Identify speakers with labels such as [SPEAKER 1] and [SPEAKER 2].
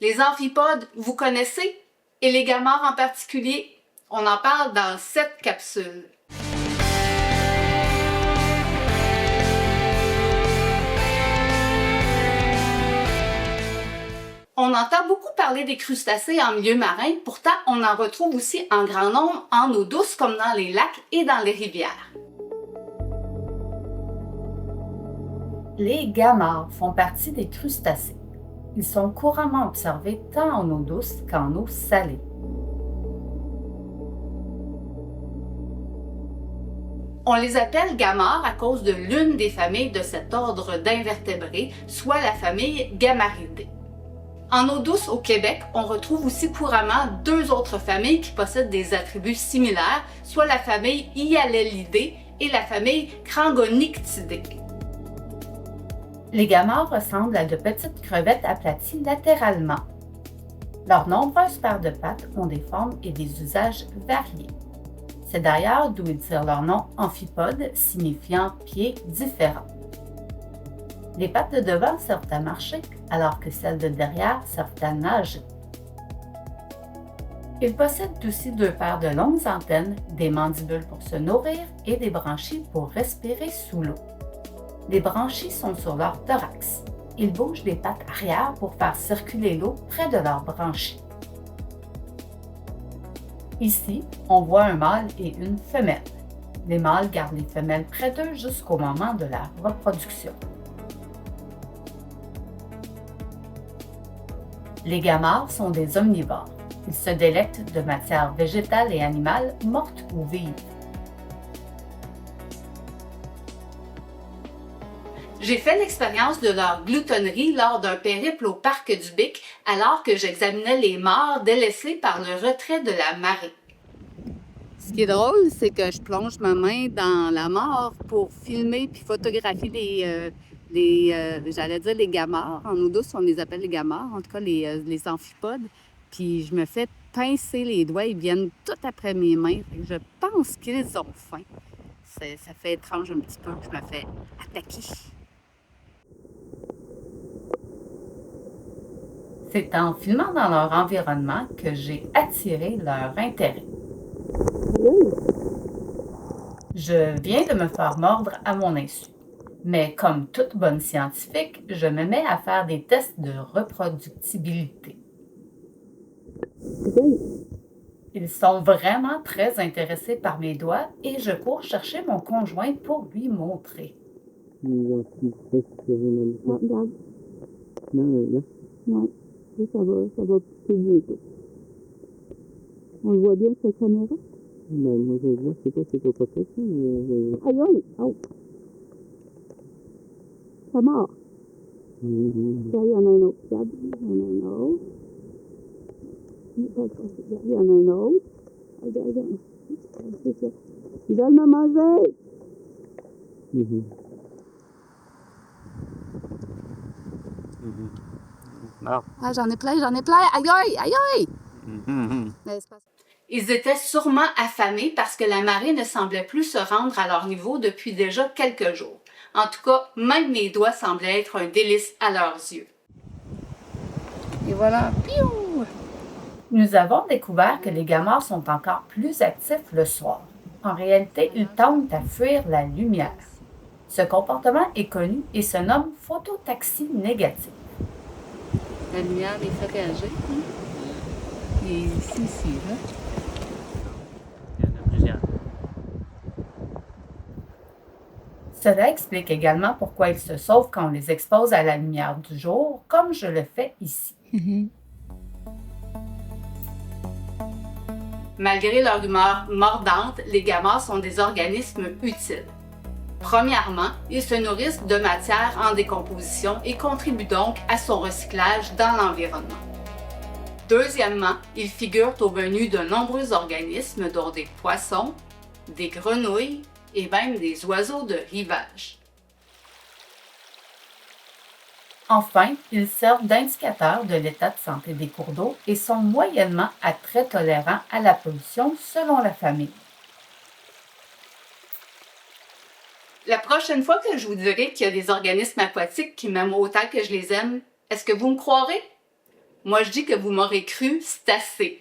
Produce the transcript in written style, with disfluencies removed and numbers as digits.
[SPEAKER 1] Les amphipodes, vous connaissez? Et les gamars en particulier? On en parle dans cette capsule. On entend beaucoup parler des crustacés en milieu marin, pourtant on en retrouve aussi en grand nombre en eau douce comme dans les lacs et dans les rivières.
[SPEAKER 2] Les gamars font partie des crustacés. Ils sont couramment observés tant en eau douce qu'en eau salée.
[SPEAKER 1] On les appelle gamars à cause de l'une des familles de cet ordre d'invertébrés, soit la famille Gamaridae. En eau douce au Québec, on retrouve aussi couramment deux autres familles qui possèdent des attributs similaires, soit la famille Hyalelidae et la famille Crangonyctidae.
[SPEAKER 2] Les gamars ressemblent à de petites crevettes aplaties latéralement. Leurs nombreuses paires de pattes ont des formes et des usages variés. C'est d'ailleurs d'où ils tirent leur nom amphipode, signifiant pieds différents. Les pattes de devant servent à marcher, alors que celles de derrière servent à nager. Ils possèdent aussi deux paires de longues antennes, des mandibules pour se nourrir et des branchies pour respirer sous l'eau. Les branchies sont sur leur thorax. Ils bougent des pattes arrière pour faire circuler l'eau près de leurs branchies. Ici, on voit un mâle et une femelle. Les mâles gardent les femelles près d'eux jusqu'au moment de la reproduction. Les gamars sont des omnivores. Ils se délectent de matières végétales et animales mortes ou vives.
[SPEAKER 1] J'ai fait l'expérience de leur gloutonnerie lors d'un périple au parc du Bic alors que j'examinais les mares délaissées par le retrait de la marée. Ce qui est drôle, c'est que je plonge ma main dans la mare pour filmer puis photographier j'allais dire les gamars. En eau douce, on les appelle les gamars, en tout cas les amphipodes. Puis je me fais pincer les doigts, ils viennent tout après mes mains. Je pense qu'ils ont faim. Ça fait étrange un petit peu, je me fais attaquer.
[SPEAKER 2] C'est en filmant dans leur environnement que j'ai attiré leur intérêt. Je viens de me faire mordre à mon insu. Mais comme toute bonne scientifique, je me mets à faire des tests de reproductibilité. Ils sont vraiment très intéressés par mes doigts et je cours chercher mon conjoint pour lui montrer.
[SPEAKER 3] Ça va plutôt bien. On le voit bien sur la caméra? Ben, moi, je le vois, je sais pas si c'est pas fait, mais... Aïe, aïe! Oh! Ça mord! Là, il y en a un autre. Regarde, il y en a un autre. Il y en a un autre. Regarde. C'est ça. Ils veulent me manger!
[SPEAKER 1] Ah, j'en ai plein! Aïe, aïe, aïe, aïe! Ils étaient sûrement affamés parce que la marée ne semblait plus se rendre à leur niveau depuis déjà quelques jours. En tout cas, même mes doigts semblaient être un délice à leurs yeux. Et voilà, piou!
[SPEAKER 2] Nous avons découvert que les gamars sont encore plus actifs le soir. En réalité, ils tendent à fuir la lumière. Ce comportement est connu et se nomme phototaxie négative.
[SPEAKER 1] La lumière les fait réagir. Et ici, là.
[SPEAKER 4] Il y en a plusieurs.
[SPEAKER 2] Cela explique également pourquoi ils se sauvent quand on les expose à la lumière du jour, comme je le fais ici.
[SPEAKER 1] Malgré leur humeur mordante, les gamars sont des organismes utiles. Premièrement, ils se nourrissent de matière en décomposition et contribuent donc à son recyclage dans l'environnement. Deuxièmement, ils figurent au menu de nombreux organismes, dont des poissons, des grenouilles et même des oiseaux de rivage.
[SPEAKER 2] Enfin, ils servent d'indicateurs de l'état de santé des cours d'eau et sont moyennement à très tolérants à la pollution selon la famille.
[SPEAKER 1] La prochaine fois que je vous dirai qu'il y a des organismes aquatiques qui m'aiment autant que je les aime, est-ce que vous me croirez? Moi, je dis que vous m'aurez cru, c'est assez.